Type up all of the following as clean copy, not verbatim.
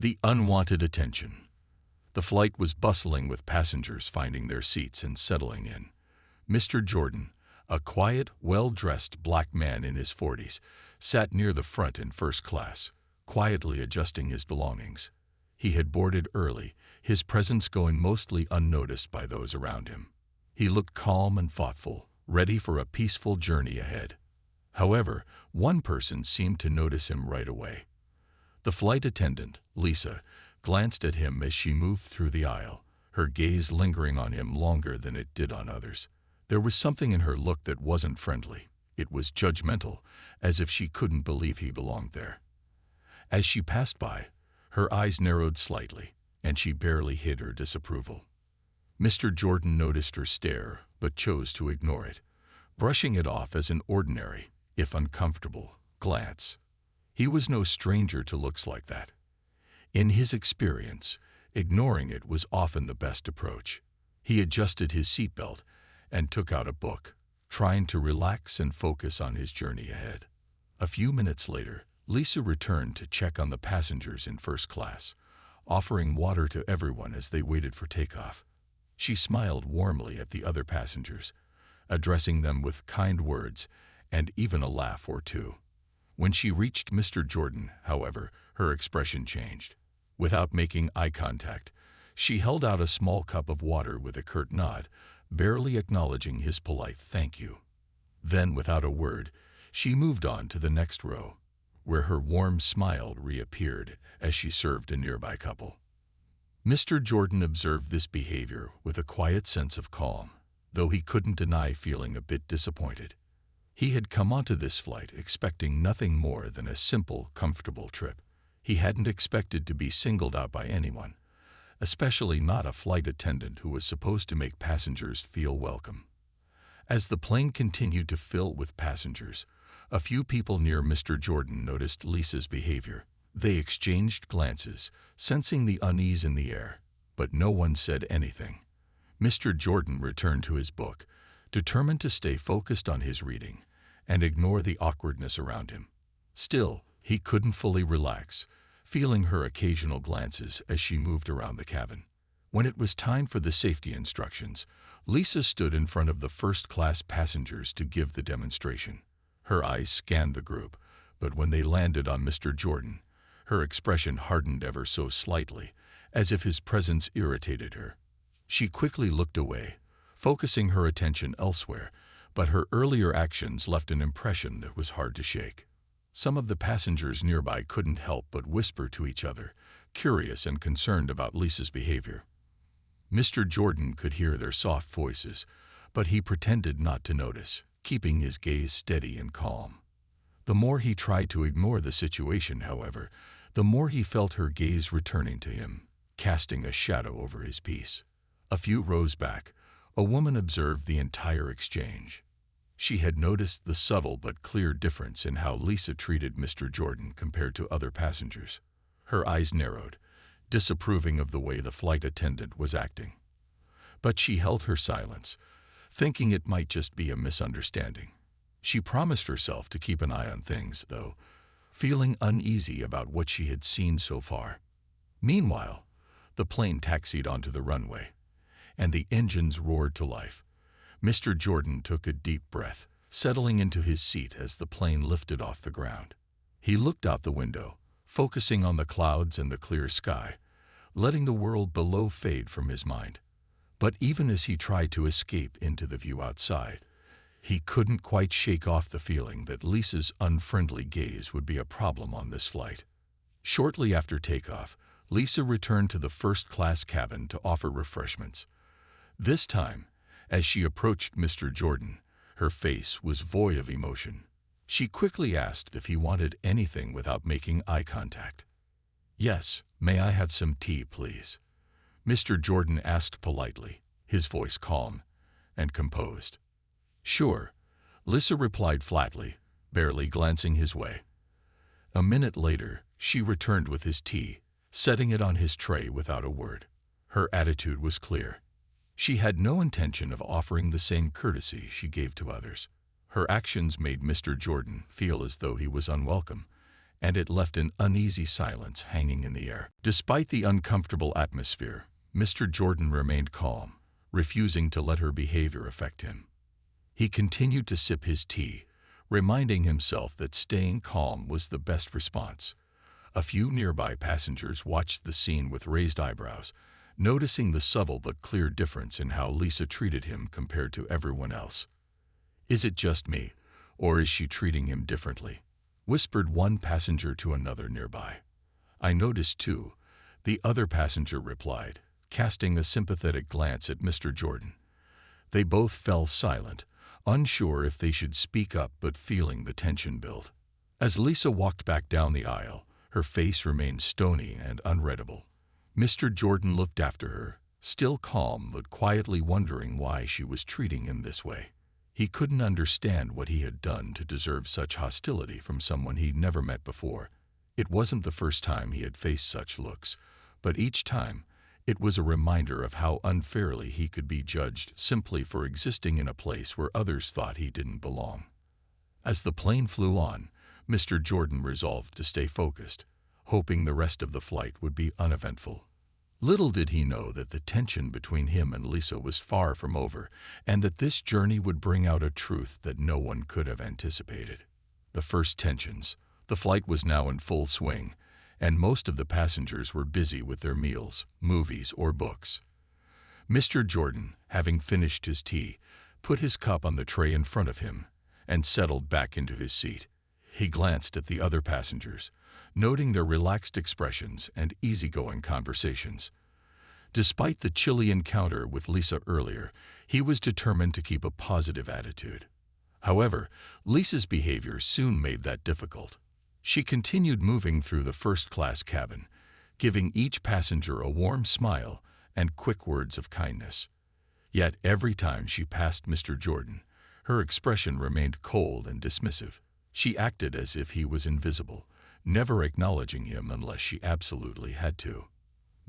The unwanted attention. The flight was bustling with passengers finding their seats and settling in. Mr. Jordan, a quiet, well-dressed black man in his 40s, sat near the front in first class, quietly adjusting his belongings. He had boarded early, his presence going mostly unnoticed by those around him. He looked calm and thoughtful, ready for a peaceful journey ahead. However, one person seemed to notice him right away. The flight attendant, Lisa, glanced at him as she moved through the aisle, her gaze lingering on him longer than it did on others. There was something in her look that wasn't friendly. It was judgmental, as if she couldn't believe he belonged there. As she passed by, her eyes narrowed slightly, and she barely hid her disapproval. Mr. Jordan noticed her stare, but chose to ignore it, brushing it off as an ordinary, if uncomfortable, glance. He was no stranger to looks like that. In his experience, ignoring it was often the best approach. He adjusted his seatbelt and took out a book, trying to relax and focus on his journey ahead. A few minutes later, Lisa returned to check on the passengers in first class, offering water to everyone as they waited for takeoff. She smiled warmly at the other passengers, addressing them with kind words and even a laugh or two. When she reached Mr. Jordan, however, her expression changed. Without making eye contact, she held out a small cup of water with a curt nod, barely acknowledging his polite thank you. Then, without a word, she moved on to the next row, where her warm smile reappeared as she served a nearby couple. Mr. Jordan observed this behavior with a quiet sense of calm, though he couldn't deny feeling a bit disappointed. He had come onto this flight expecting nothing more than a simple, comfortable trip. He hadn't expected to be singled out by anyone, especially not a flight attendant who was supposed to make passengers feel welcome. As the plane continued to fill with passengers, a few people near Mr. Jordan noticed Lisa's behavior. They exchanged glances, sensing the unease in the air, but no one said anything. Mr. Jordan returned to his book, determined to stay focused on his reading and ignore the awkwardness around him. Still, he couldn't fully relax, feeling her occasional glances as she moved around the cabin. When it was time for the safety instructions, Lisa stood in front of the first-class passengers to give the demonstration. Her eyes scanned the group, but when they landed on Mr. Jordan, her expression hardened ever so slightly, as if his presence irritated her. She quickly looked away, focusing her attention elsewhere, but her earlier actions left an impression that was hard to shake. Some of the passengers nearby couldn't help but whisper to each other, curious and concerned about Lisa's behavior. Mr. Jordan could hear their soft voices, but he pretended not to notice, keeping his gaze steady and calm. The more he tried to ignore the situation, however, the more he felt her gaze returning to him, casting a shadow over his peace. A few rows back, a woman observed the entire exchange. She had noticed the subtle but clear difference in how Lisa treated Mr. Jordan compared to other passengers. Her eyes narrowed, disapproving of the way the flight attendant was acting. But she held her silence, thinking it might just be a misunderstanding. She promised herself to keep an eye on things, though, feeling uneasy about what she had seen so far. Meanwhile, the plane taxied onto the runway, and the engines roared to life. Mr. Jordan took a deep breath, settling into his seat as the plane lifted off the ground. He looked out the window, focusing on the clouds and the clear sky, letting the world below fade from his mind. But even as he tried to escape into the view outside, he couldn't quite shake off the feeling that Lisa's unfriendly gaze would be a problem on this flight. Shortly after takeoff, Lisa returned to the first-class cabin to offer refreshments. This time, as she approached Mr. Jordan, her face was void of emotion. She quickly asked if he wanted anything without making eye contact. "Yes, may I have some tea, please?" Mr. Jordan asked politely, his voice calm and composed. "Sure," Lisa replied flatly, barely glancing his way. A minute later, she returned with his tea, setting it on his tray without a word. Her attitude was clear. She had no intention of offering the same courtesy she gave to others. Her actions made Mr. Jordan feel as though he was unwelcome, and it left an uneasy silence hanging in the air. Despite the uncomfortable atmosphere, Mr. Jordan remained calm, refusing to let her behavior affect him. He continued to sip his tea, reminding himself that staying calm was the best response. A few nearby passengers watched the scene with raised eyebrows, noticing the subtle but clear difference in how Lisa treated him compared to everyone else. "Is it just me, or is she treating him differently?" whispered one passenger to another nearby. "I noticed too," the other passenger replied, casting a sympathetic glance at Mr. Jordan. They both fell silent, unsure if they should speak up but feeling the tension build. As Lisa walked back down the aisle, her face remained stony and unreadable. Mr. Jordan looked after her, still calm but quietly wondering why she was treating him this way. He couldn't understand what he had done to deserve such hostility from someone he'd never met before. It wasn't the first time he had faced such looks, but each time, it was a reminder of how unfairly he could be judged simply for existing in a place where others thought he didn't belong. As the plane flew on, Mr. Jordan resolved to stay focused, hoping the rest of the flight would be uneventful. Little did he know that the tension between him and Lisa was far from over, and that this journey would bring out a truth that no one could have anticipated. The first tensions. The flight was now in full swing, and most of the passengers were busy with their meals, movies, or books. Mr. Jordan, having finished his tea, put his cup on the tray in front of him and settled back into his seat. He glanced at the other passengers, noting their relaxed expressions and easygoing conversations. Despite the chilly encounter with Lisa earlier, he was determined to keep a positive attitude. However, Lisa's behavior soon made that difficult. She continued moving through the first-class cabin, giving each passenger a warm smile and quick words of kindness. Yet every time she passed Mr. Jordan, her expression remained cold and dismissive. She acted as if he was invisible, never acknowledging him unless she absolutely had to.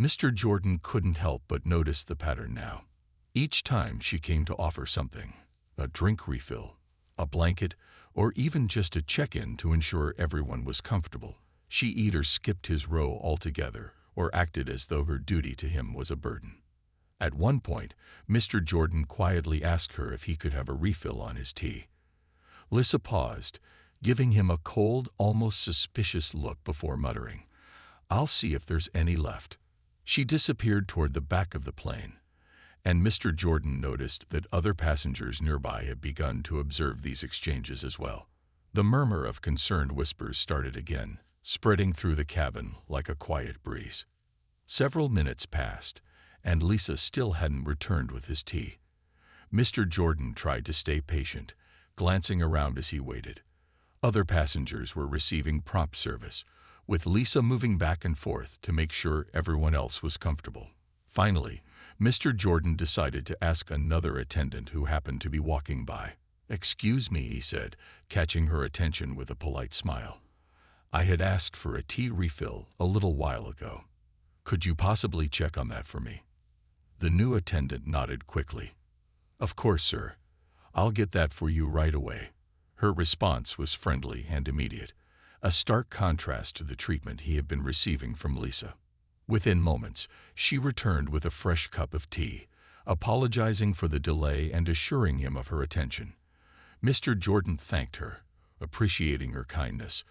Mr. Jordan couldn't help but notice the pattern now. Each time she came to offer something, a drink refill, a blanket, or even just a check-in to ensure everyone was comfortable, she either skipped his row altogether or acted as though her duty to him was a burden. At one point, Mr. Jordan quietly asked her if he could have a refill on his tea. Lisa paused, giving him a cold, almost suspicious look before muttering, "I'll see if there's any left." She disappeared toward the back of the plane, and Mr. Jordan noticed that other passengers nearby had begun to observe these exchanges as well. The murmur of concerned whispers started again, spreading through the cabin like a quiet breeze. Several minutes passed, and Lisa still hadn't returned with his tea. Mr. Jordan tried to stay patient, glancing around as he waited. Other passengers were receiving prompt service, with Lisa moving back and forth to make sure everyone else was comfortable. Finally, Mr. Jordan decided to ask another attendant who happened to be walking by. "Excuse me," he said, catching her attention with a polite smile. "I had asked for a tea refill a little while ago. Could you possibly check on that for me?" The new attendant nodded quickly. "Of course, sir. I'll get that for you right away." Her response was friendly and immediate, a stark contrast to the treatment he had been receiving from Lisa. Within moments, she returned with a fresh cup of tea, apologizing for the delay and assuring him of her attention. Mr. Jordan thanked her, appreciating her kindness,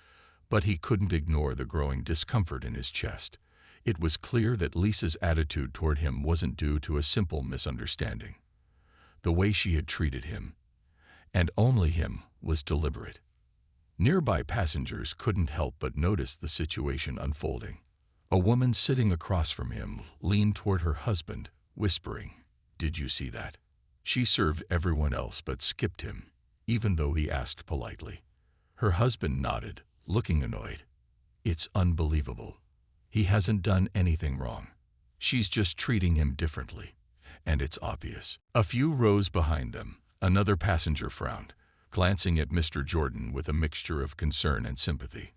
but he couldn't ignore the growing discomfort in his chest. It was clear that Lisa's attitude toward him wasn't due to a simple misunderstanding. The way she had treated him, and only him, was deliberate. Nearby passengers couldn't help but notice the situation unfolding. A woman sitting across from him leaned toward her husband, whispering, "Did you see that? She served everyone else but skipped him, even though he asked politely." Her husband nodded, looking annoyed. "It's unbelievable. He hasn't done anything wrong. She's just treating him differently, and it's obvious." A few rows behind them, another passenger frowned, glancing at Mr. Jordan with a mixture of concern and sympathy.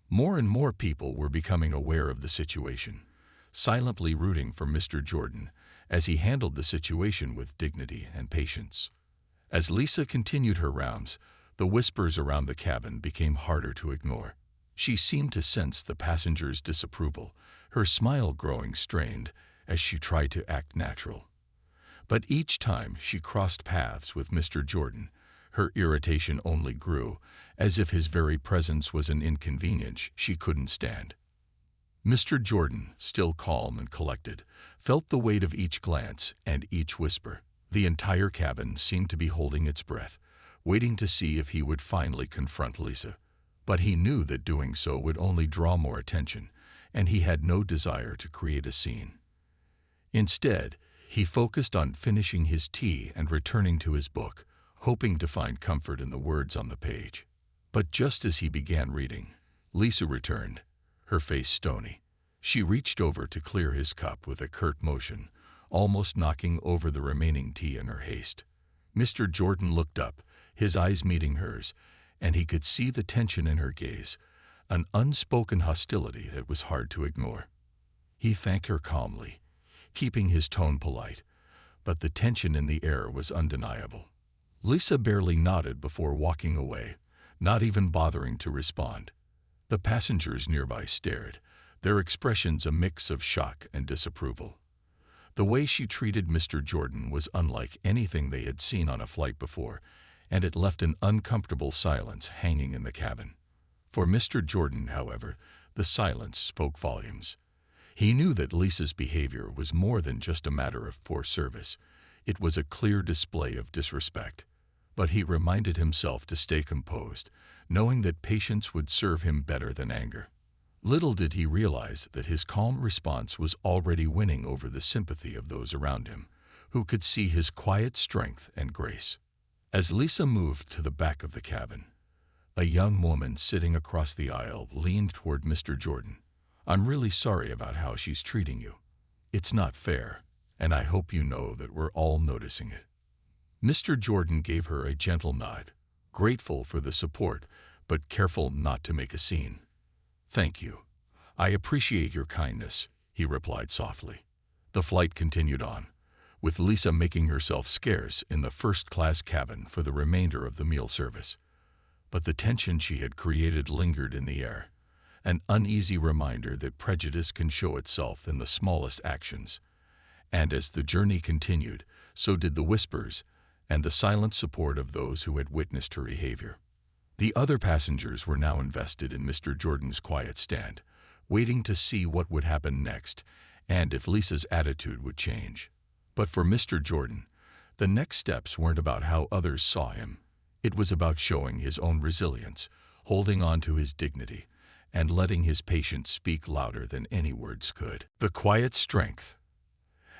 More and more people were becoming aware of the situation, silently rooting for Mr. Jordan as he handled the situation with dignity and patience. As Lisa continued her rounds, the whispers around the cabin became harder to ignore. She seemed to sense the passengers' disapproval, her smile growing strained as she tried to act natural. But each time she crossed paths with Mr. Jordan, her irritation only grew, as if his very presence was an inconvenience she couldn't stand. Mr. Jordan, still calm and collected, felt the weight of each glance and each whisper. The entire cabin seemed to be holding its breath, waiting to see if he would finally confront Lisa. But he knew that doing so would only draw more attention, and he had no desire to create a scene. Instead, he focused on finishing his tea and returning to his book, hoping to find comfort in the words on the page. But just as he began reading, Lisa returned, her face stony. She reached over to clear his cup with a curt motion, almost knocking over the remaining tea in her haste. Mr. Jordan looked up, his eyes meeting hers, and he could see the tension in her gaze, an unspoken hostility that was hard to ignore. He thanked her calmly, keeping his tone polite, but the tension in the air was undeniable. Lisa barely nodded before walking away, not even bothering to respond. The passengers nearby stared, their expressions a mix of shock and disapproval. The way she treated Mr. Jordan was unlike anything they had seen on a flight before, and it left an uncomfortable silence hanging in the cabin. For Mr. Jordan, however, the silence spoke volumes. He knew that Lisa's behavior was more than just a matter of poor service. It was a clear display of disrespect. But he reminded himself to stay composed, knowing that patience would serve him better than anger. Little did he realize that his calm response was already winning over the sympathy of those around him, who could see his quiet strength and grace. As Lisa moved to the back of the cabin, a young woman sitting across the aisle leaned toward Mr. Jordan. "I'm really sorry about how she's treating you. It's not fair, and I hope you know that we're all noticing it." Mr. Jordan gave her a gentle nod, grateful for the support, but careful not to make a scene. "Thank you. I appreciate your kindness," he replied softly. The flight continued on, with Lisa making herself scarce in the first-class cabin for the remainder of the meal service. But the tension she had created lingered in the air, an uneasy reminder that prejudice can show itself in the smallest actions. And as the journey continued, so did the whispers and the silent support of those who had witnessed her behavior. The other passengers were now invested in Mr. Jordan's quiet stand, waiting to see what would happen next and if Lisa's attitude would change. But for Mr. Jordan, the next steps weren't about how others saw him. It was about showing his own resilience, holding on to his dignity, and letting his patience speak louder than any words could. The quiet strength.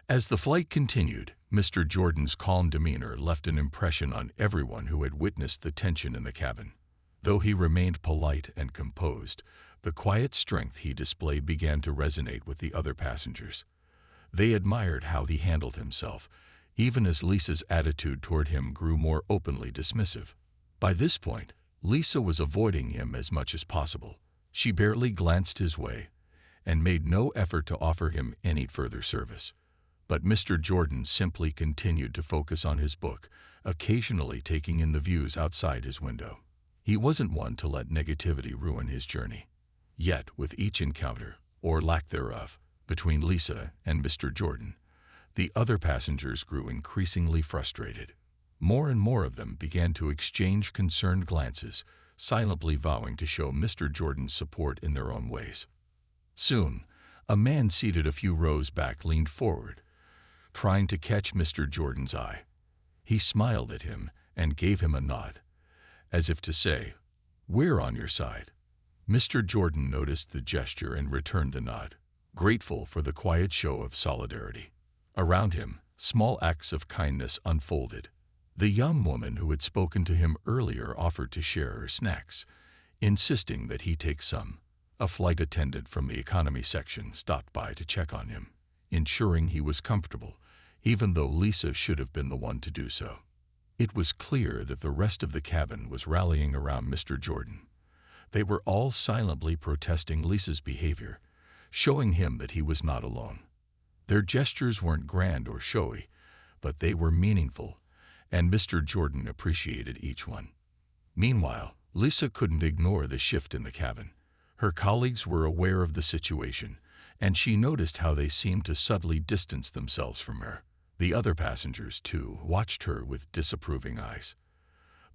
As the flight continued, Mr. Jordan's calm demeanor left an impression on everyone who had witnessed the tension in the cabin. Though he remained polite and composed, the quiet strength he displayed began to resonate with the other passengers. They admired how he handled himself, even as Lisa's attitude toward him grew more openly dismissive. By this point, Lisa was avoiding him as much as possible. She barely glanced his way and made no effort to offer him any further service. But Mr. Jordan simply continued to focus on his book, occasionally taking in the views outside his window. He wasn't one to let negativity ruin his journey. Yet, with each encounter, or lack thereof, between Lisa and Mr. Jordan, the other passengers grew increasingly frustrated. More and more of them began to exchange concerned glances, silently vowing to show Mr. Jordan's support in their own ways. Soon, a man seated a few rows back leaned forward, trying to catch Mr. Jordan's eye. He smiled at him and gave him a nod, as if to say, "We're on your side." Mr. Jordan noticed the gesture and returned the nod, grateful for the quiet show of solidarity. Around him, small acts of kindness unfolded. The young woman who had spoken to him earlier offered to share her snacks, insisting that he take some. A flight attendant from the economy section stopped by to check on him, ensuring he was comfortable, even though Lisa should have been the one to do so. It was clear that the rest of the cabin was rallying around Mr. Jordan. They were all silently protesting Lisa's behavior, showing him that he was not alone. Their gestures weren't grand or showy, but they were meaningful, and Mr. Jordan appreciated each one. Meanwhile, Lisa couldn't ignore the shift in the cabin. Her colleagues were aware of the situation, and she noticed how they seemed to subtly distance themselves from her. The other passengers, too, watched her with disapproving eyes.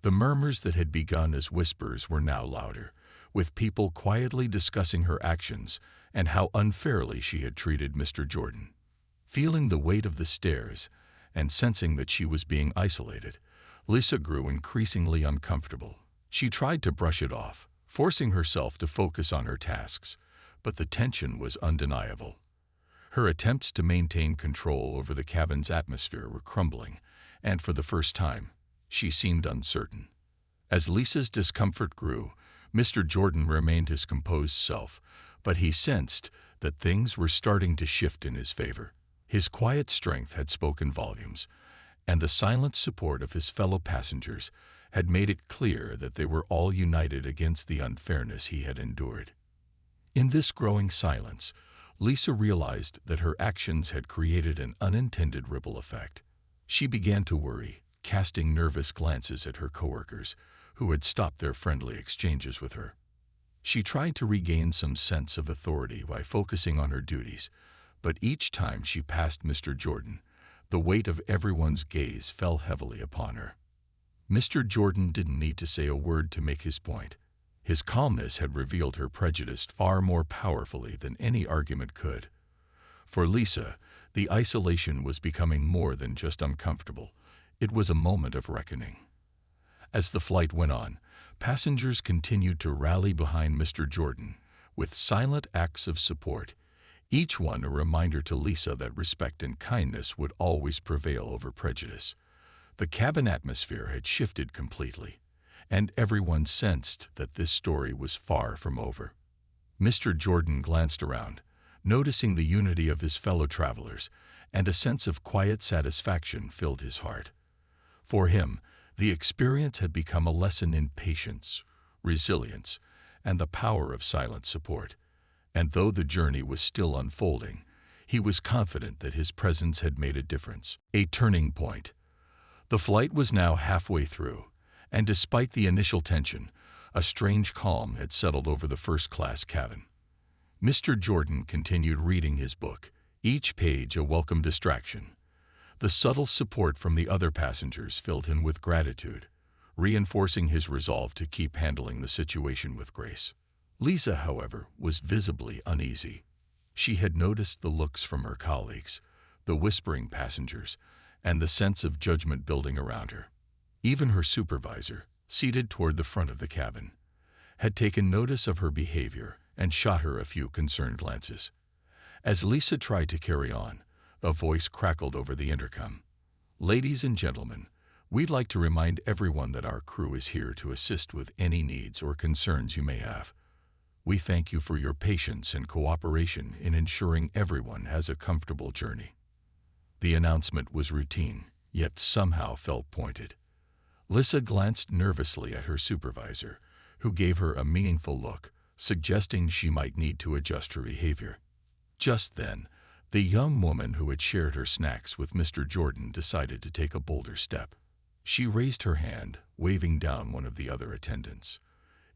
The murmurs that had begun as whispers were now louder, with people quietly discussing her actions and how unfairly she had treated Mr. Jordan. Feeling the weight of the stares and sensing that she was being isolated, Lisa grew increasingly uncomfortable. She tried to brush it off, forcing herself to focus on her tasks, but the tension was undeniable. Her attempts to maintain control over the cabin's atmosphere were crumbling, and for the first time, she seemed uncertain. As Lisa's discomfort grew, Mr. Jordan remained his composed self, but he sensed that things were starting to shift in his favor. His quiet strength had spoken volumes, and the silent support of his fellow passengers had made it clear that they were all united against the unfairness he had endured. In this growing silence, Lisa realized that her actions had created an unintended ripple effect. She began to worry, casting nervous glances at her coworkers, who had stopped their friendly exchanges with her. She tried to regain some sense of authority by focusing on her duties, but each time she passed Mr. Jordan, the weight of everyone's gaze fell heavily upon her. Mr. Jordan didn't need to say a word to make his point. His calmness had revealed her prejudice far more powerfully than any argument could. For Lisa, the isolation was becoming more than just uncomfortable. It was a moment of reckoning. As the flight went on, passengers continued to rally behind Mr. Jordan with silent acts of support, each one a reminder to Lisa that respect and kindness would always prevail over prejudice. The cabin atmosphere had shifted completely, and everyone sensed that this story was far from over. Mr. Jordan glanced around, noticing the unity of his fellow travelers, and a sense of quiet satisfaction filled his heart. For him, the experience had become a lesson in patience, resilience, and the power of silent support. And though the journey was still unfolding, he was confident that his presence had made a difference, a turning point. The flight was now halfway through, and despite the initial tension, a strange calm had settled over the first-class cabin. Mr. Jordan continued reading his book, each page a welcome distraction. The subtle support from the other passengers filled him with gratitude, reinforcing his resolve to keep handling the situation with grace. Lisa, however, was visibly uneasy. She had noticed the looks from her colleagues, the whispering passengers, and the sense of judgment building around her. Even her supervisor, seated toward the front of the cabin, had taken notice of her behavior and shot her a few concerned glances. As Lisa tried to carry on, a voice crackled over the intercom. "Ladies and gentlemen, we'd like to remind everyone that our crew is here to assist with any needs or concerns you may have. We thank you for your patience and cooperation in ensuring everyone has a comfortable journey." The announcement was routine, yet somehow felt pointed. Lisa glanced nervously at her supervisor, who gave her a meaningful look, suggesting she might need to adjust her behavior. Just then, the young woman who had shared her snacks with Mr. Jordan decided to take a bolder step. She raised her hand, waving down one of the other attendants.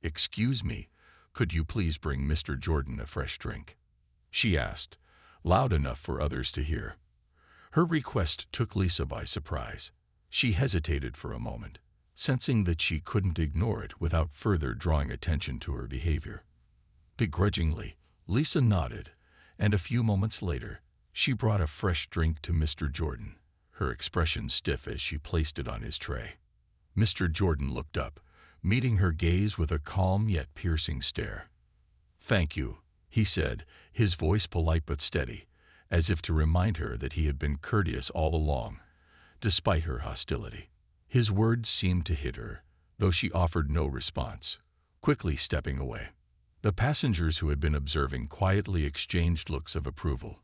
"Excuse me, could you please bring Mr. Jordan a fresh drink?" she asked, loud enough for others to hear. Her request took Lisa by surprise. She hesitated for a moment, sensing that she couldn't ignore it without further drawing attention to her behavior. Begrudgingly, Lisa nodded, and a few moments later, she brought a fresh drink to Mr. Jordan, her expression stiff as she placed it on his tray. Mr. Jordan looked up, meeting her gaze with a calm yet piercing stare. "Thank you," he said, his voice polite but steady, as if to remind her that he had been courteous all along, despite her hostility. His words seemed to hit her, though she offered no response, quickly stepping away. The passengers who had been observing quietly exchanged looks of approval.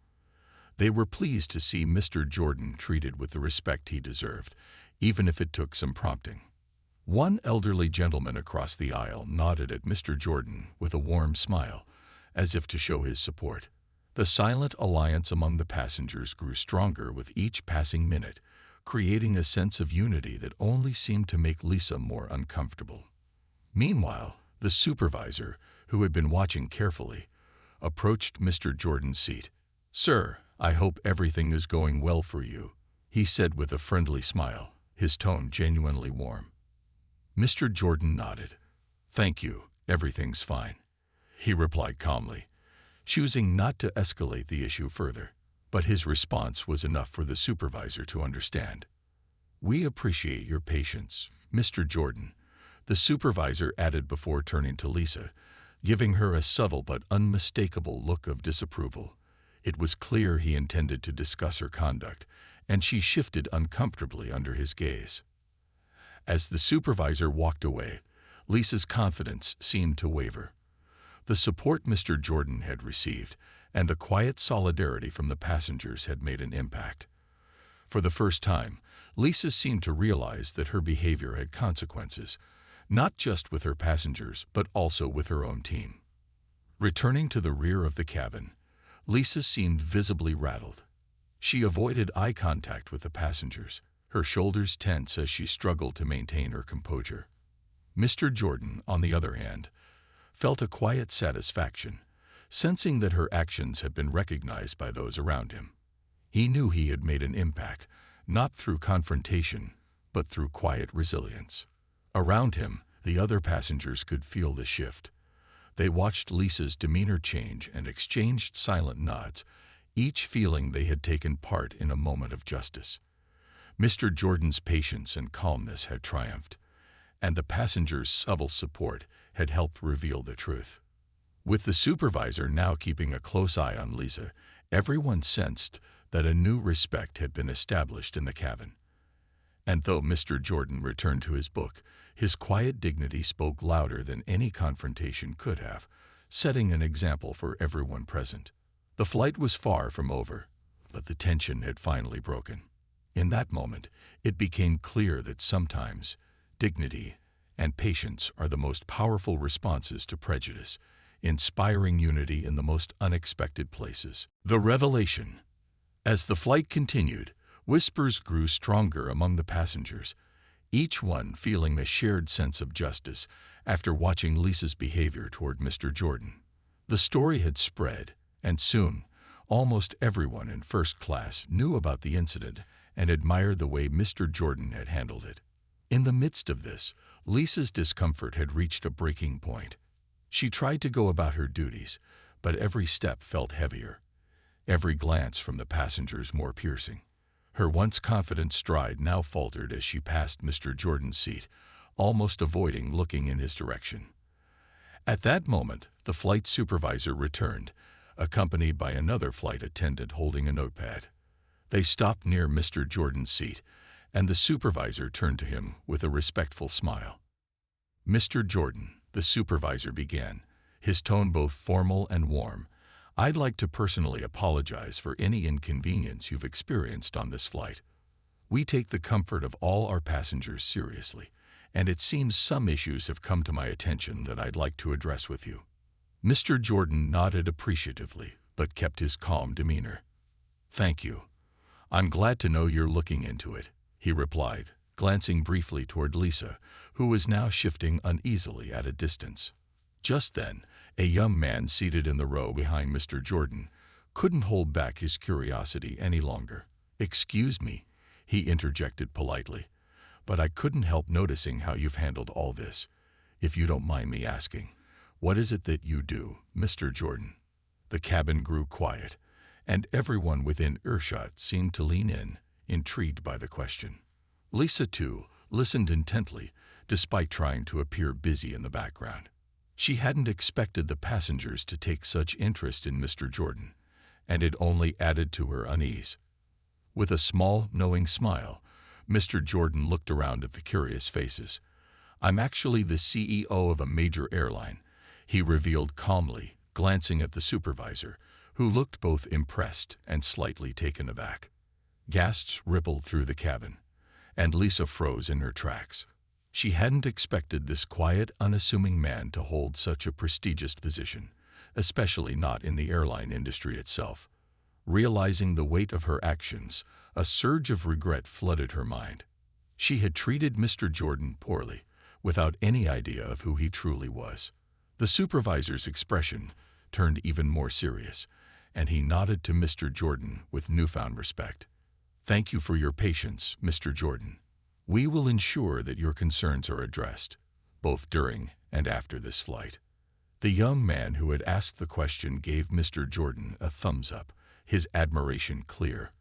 They were pleased to see Mr. Jordan treated with the respect he deserved, even if it took some prompting. One elderly gentleman across the aisle nodded at Mr. Jordan with a warm smile, as if to show his support. The silent alliance among the passengers grew stronger with each passing minute, creating a sense of unity that only seemed to make Lisa more uncomfortable. Meanwhile, the supervisor, who had been watching carefully, approached Mr. Jordan's seat. "Sir, I hope everything is going well for you," he said with a friendly smile, his tone genuinely warm. Mr. Jordan nodded. "Thank you, everything's fine," he replied calmly, choosing not to escalate the issue further. But his response was enough for the supervisor to understand. "We appreciate your patience, Mr. Jordan," the supervisor added before turning to Lisa, giving her a subtle but unmistakable look of disapproval. It was clear he intended to discuss her conduct, and she shifted uncomfortably under his gaze. As the supervisor walked away, Lisa's confidence seemed to waver. The support Mr. Jordan had received and the quiet solidarity from the passengers had made an impact. For the first time, Lisa seemed to realize that her behavior had consequences, not just with her passengers, but also with her own team. Returning to the rear of the cabin, Lisa seemed visibly rattled. She avoided eye contact with the passengers, her shoulders tense as she struggled to maintain her composure. Mr. Jordan, on the other hand, felt a quiet satisfaction, sensing that her actions had been recognized by those around him. He knew he had made an impact, not through confrontation, but through quiet resilience. Around him, the other passengers could feel the shift. They watched Lisa's demeanor change and exchanged silent nods, each feeling they had taken part in a moment of justice. Mr. Jordan's patience and calmness had triumphed, and the passengers' subtle support had helped reveal the truth. With the supervisor now keeping a close eye on Lisa, everyone sensed that a new respect had been established in the cabin. And though Mr. Jordan returned to his book, his quiet dignity spoke louder than any confrontation could have, setting an example for everyone present. The flight was far from over, but the tension had finally broken. In that moment, it became clear that sometimes dignity and patience are the most powerful responses to prejudice, inspiring unity in the most unexpected places. The revelation. As the flight continued, whispers grew stronger among the passengers, each one feeling a shared sense of justice after watching Lisa's behavior toward Mr. Jordan. The story had spread, and soon, almost everyone in first class knew about the incident and admired the way Mr. Jordan had handled it. In the midst of this, Lisa's discomfort had reached a breaking point. She tried to go about her duties, but every step felt heavier, every glance from the passengers more piercing. Her once confident stride now faltered as she passed Mr. Jordan's seat, almost avoiding looking in his direction. At that moment, the flight supervisor returned, accompanied by another flight attendant holding a notepad. They stopped near Mr. Jordan's seat, and the supervisor turned to him with a respectful smile. "Mr. Jordan," the supervisor began, his tone both formal and warm, "I'd like to personally apologize for any inconvenience you've experienced on this flight. We take the comfort of all our passengers seriously, and it seems some issues have come to my attention that I'd like to address with you." Mr. Jordan nodded appreciatively, but kept his calm demeanor. "Thank you. I'm glad to know you're looking into it," he replied, glancing briefly toward Lisa, who was now shifting uneasily at a distance. Just then, a young man seated in the row behind Mr. Jordan couldn't hold back his curiosity any longer. "Excuse me," he interjected politely, "but I couldn't help noticing how you've handled all this. If you don't mind me asking, what is it that you do, Mr. Jordan?" The cabin grew quiet, and everyone within earshot seemed to lean in, intrigued by the question. Lisa, too, listened intently, despite trying to appear busy in the background. She hadn't expected the passengers to take such interest in Mr. Jordan, and it only added to her unease. With a small, knowing smile, Mr. Jordan looked around at the curious faces. "I'm actually the CEO of a major airline," he revealed calmly, glancing at the supervisor, who looked both impressed and slightly taken aback. Gasps rippled through the cabin, and Lisa froze in her tracks. She hadn't expected this quiet, unassuming man to hold such a prestigious position, especially not in the airline industry itself. Realizing the weight of her actions, a surge of regret flooded her mind. She had treated Mr. Jordan poorly, without any idea of who he truly was. The The supervisor's expression turned even more serious, and he nodded to Mr. Jordan with newfound respect. "Thank you for your patience, Mr. Jordan. We will ensure that your concerns are addressed, both during and after this flight." The young man who had asked the question gave Mr. Jordan a thumbs up, his admiration clear.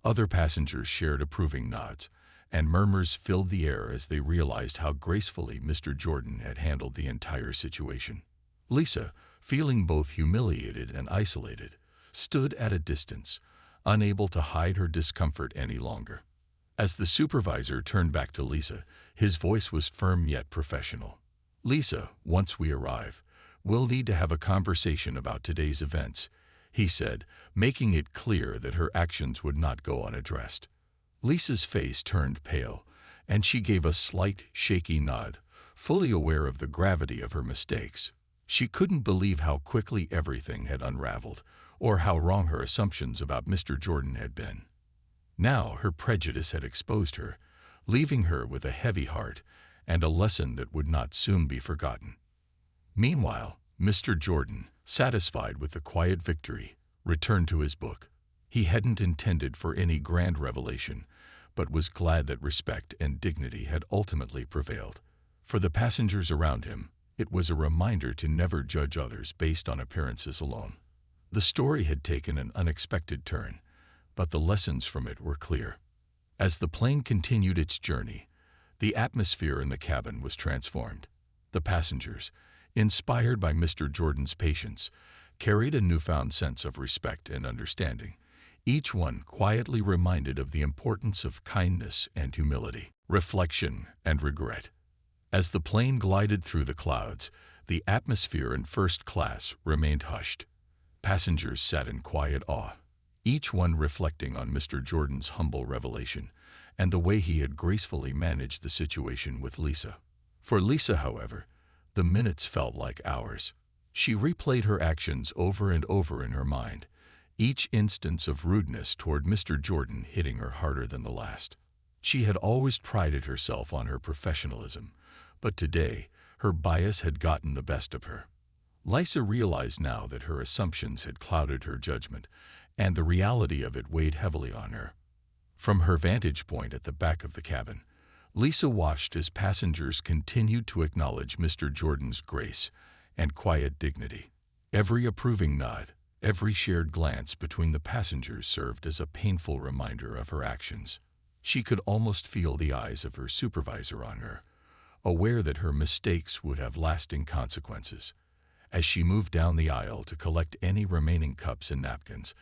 Other passengers shared approving nods, and murmurs filled the air as they realized how gracefully Mr. Jordan had handled the entire situation. Lisa, feeling both humiliated and isolated, stood at a distance, unable to hide her discomfort any longer. As the supervisor turned back to Lisa, his voice was firm yet professional. "Lisa, once we arrive, we'll need to have a conversation about today's events," he said, making it clear that her actions would not go unaddressed. Lisa's face turned pale, and she gave a slight, shaky nod, fully aware of the gravity of her mistakes. She couldn't believe how quickly everything had unraveled, or how wrong her assumptions about Mr. Jordan had been. Now her prejudice had exposed her, leaving her with a heavy heart and a lesson that would not soon be forgotten. Meanwhile, Mr. Jordan, satisfied with the quiet victory, returned to his book. He hadn't intended for any grand revelation, but was glad that respect and dignity had ultimately prevailed. For the passengers around him, it was a reminder to never judge others based on appearances alone. The story had taken an unexpected turn, but the lessons from it were clear. As the plane continued its journey, the atmosphere in the cabin was transformed. The passengers, inspired by Mr. Jordan's patience, carried a newfound sense of respect and understanding, each one quietly reminded of the importance of kindness and humility, reflection and regret. As the plane glided through the clouds, the atmosphere in first class remained hushed. Passengers sat in quiet awe, each one reflecting on Mr. Jordan's humble revelation and the way he had gracefully managed the situation with Lisa. For Lisa, however, the minutes felt like hours. She replayed her actions over and over in her mind, each instance of rudeness toward Mr. Jordan hitting her harder than the last. She had always prided herself on her professionalism, but today her bias had gotten the best of her. Lisa realized now that her assumptions had clouded her judgment, and the reality of it weighed heavily on her. From her vantage point at the back of the cabin, Lisa watched as passengers continued to acknowledge Mr. Jordan's grace and quiet dignity. Every approving nod, every shared glance between the passengers served as a painful reminder of her actions. She could almost feel the eyes of her supervisor on her, aware that her mistakes would have lasting consequences. As she moved down the aisle to collect any remaining cups and napkins,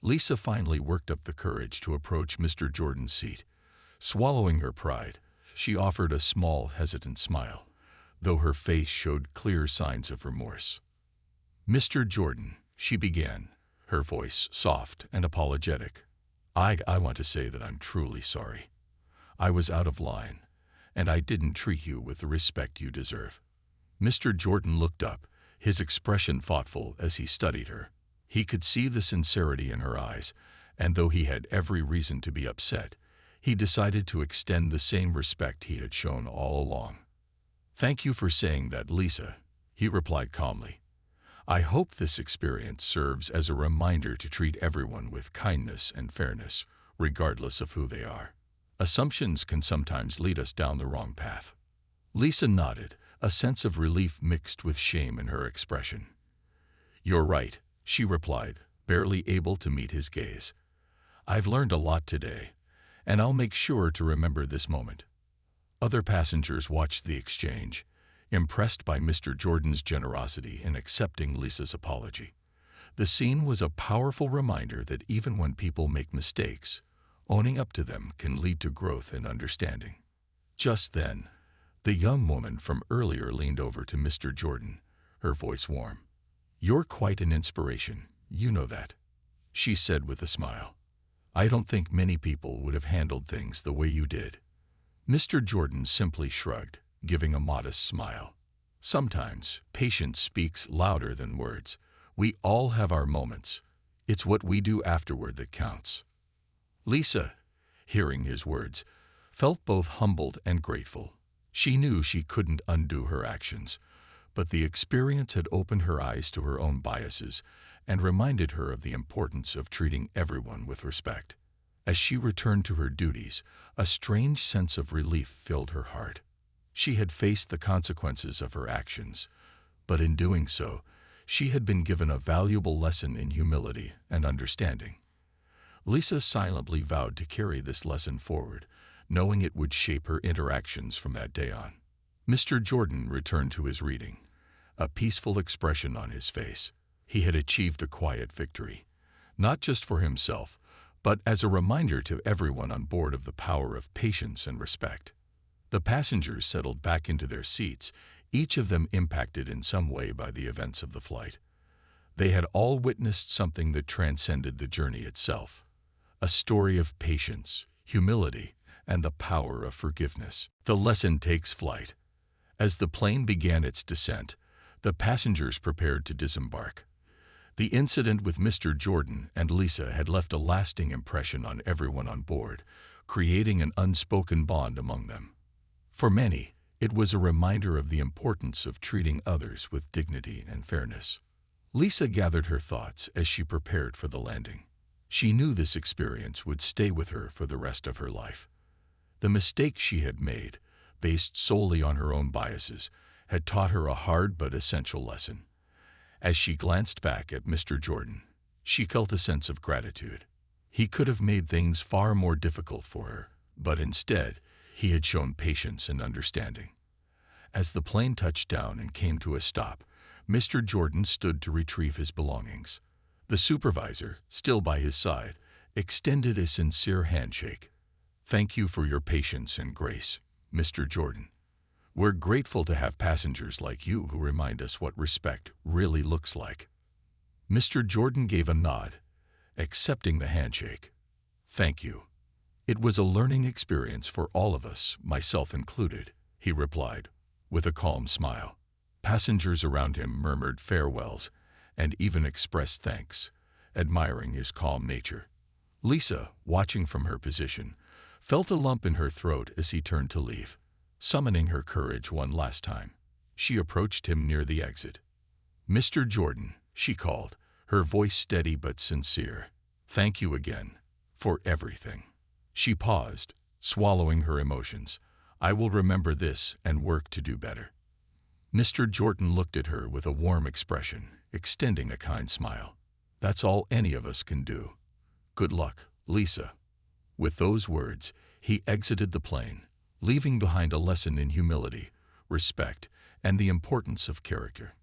Lisa finally worked up the courage to approach Mr. Jordan's seat. Swallowing her pride, she offered a small, hesitant smile, though her face showed clear signs of remorse. "Mr. Jordan," she began, her voice soft and apologetic, I want to say that I'm truly sorry. I was out of line, and I didn't treat you with the respect you deserve." Mr. Jordan looked up, his expression thoughtful as he studied her. He could see the sincerity in her eyes, and though he had every reason to be upset, he decided to extend the same respect he had shown all along. "Thank you for saying that, Lisa," he replied calmly. "I hope this experience serves as a reminder to treat everyone with kindness and fairness, regardless of who they are. Assumptions can sometimes lead us down the wrong path." Lisa nodded, a sense of relief mixed with shame in her expression. "You're right," she replied, barely able to meet his gaze. "I've learned a lot today, and I'll make sure to remember this moment." Other passengers watched the exchange, impressed by Mr. Jordan's generosity in accepting Lisa's apology. The scene was a powerful reminder that even when people make mistakes, owning up to them can lead to growth and understanding. Just then, the young woman from earlier leaned over to Mr. Jordan, her voice warm. "You're quite an inspiration, you know that," she said with a smile. "I don't think many people would have handled things the way you did." Mr. Jordan simply shrugged, giving a modest smile. "Sometimes patience speaks louder than words. We all have our moments. It's what we do afterward that counts." Lisa, hearing his words, felt both humbled and grateful. She knew she couldn't undo her actions, but the experience had opened her eyes to her own biases and reminded her of the importance of treating everyone with respect. As she returned to her duties, a strange sense of relief filled her heart. She had faced the consequences of her actions, but in doing so, she had been given a valuable lesson in humility and understanding. Lisa silently vowed to carry this lesson forward, knowing it would shape her interactions from that day on. Mr. Jordan returned to his reading, a peaceful expression on his face. He had achieved a quiet victory, not just for himself, but as a reminder to everyone on board of the power of patience and respect. The passengers settled back into their seats, each of them impacted in some way by the events of the flight. They had all witnessed something that transcended the journey itself, a story of patience, humility, and the power of forgiveness. The lesson takes flight. As the plane began its descent, the passengers prepared to disembark. The incident with Mr. Jordan and Lisa had left a lasting impression on everyone on board, creating an unspoken bond among them. For many, it was a reminder of the importance of treating others with dignity and fairness. Lisa gathered her thoughts as she prepared for the landing. She knew this experience would stay with her for the rest of her life. The mistakes she had made, based solely on her own biases, had taught her a hard but essential lesson. As she glanced back at Mr. Jordan, she felt a sense of gratitude. He could have made things far more difficult for her, but instead, he had shown patience and understanding. As the plane touched down and came to a stop, Mr. Jordan stood to retrieve his belongings. The supervisor, still by his side, extended a sincere handshake. "Thank you for your patience and grace, Mr. Jordan. We're grateful to have passengers like you who remind us what respect really looks like." Mr. Jordan gave a nod, accepting the handshake. "Thank you. It was a learning experience for all of us, myself included," he replied, with a calm smile. Passengers around him murmured farewells and even expressed thanks, admiring his calm nature. Lisa, watching from her position, felt a lump in her throat as he turned to leave. Summoning her courage one last time, she approached him near the exit. "Mr. Jordan," she called, her voice steady but sincere. "Thank you again for everything." She paused, swallowing her emotions. "I will remember this and work to do better." Mr. Jordan looked at her with a warm expression, extending a kind smile. "That's all any of us can do. Good luck, Lisa." With those words, he exited the plane, leaving behind a lesson in humility, respect, and the importance of character.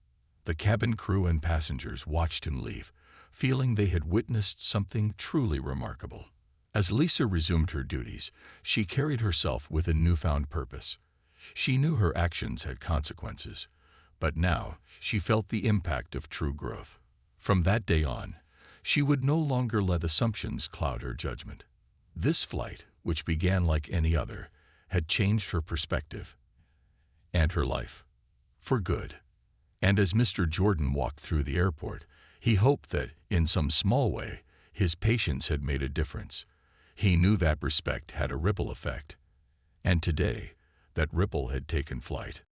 The cabin crew and passengers watched him leave, feeling they had witnessed something truly remarkable. As Lisa resumed her duties, she carried herself with a newfound purpose. She knew her actions had consequences, but now she felt the impact of true growth. From that day on, she would no longer let assumptions cloud her judgment. This flight, which began like any other, had changed her perspective and her life for good. And as Mr. Jordan walked through the airport, he hoped that, in some small way, his patience had made a difference. He knew that respect had a ripple effect, and today, that ripple had taken flight.